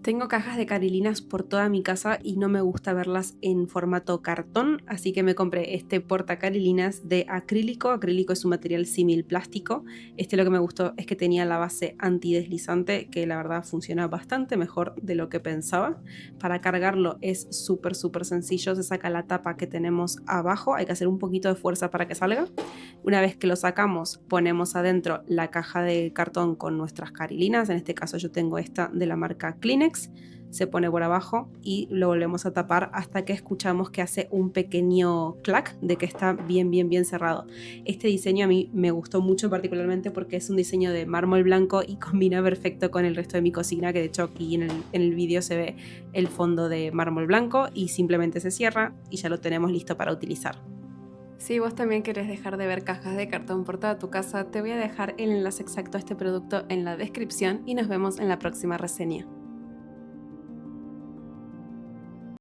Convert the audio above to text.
Tengo cajas de carilinas por toda mi casa y no me gusta verlas en formato cartón, así que me compré este portacarilinas de acrílico. Acrílico es un material símil plástico. Lo que me gustó es que tenía la base antideslizante, que la verdad funciona bastante mejor de lo que pensaba. Para cargarlo es súper sencillo. Se saca la tapa que tenemos abajo, hay que hacer un poquito de fuerza para que salga. Una vez que lo sacamos, ponemos adentro la caja de cartón con nuestras carilinas. En este caso yo tengo esta de la marca Kleenex. Se pone por abajo y lo volvemos a tapar hasta que escuchamos que hace un pequeño clac de que está bien cerrado. Este diseño a mí me gustó mucho particularmente porque es un diseño de mármol blanco y combina perfecto con el resto de mi cocina, que de hecho aquí en el vídeo se ve el fondo de mármol blanco y simplemente se cierra y ya lo tenemos listo para utilizar. Si vos también querés dejar de ver cajas de cartón por toda tu casa, te voy a dejar el enlace exacto a este producto en la descripción y nos vemos en la próxima reseña.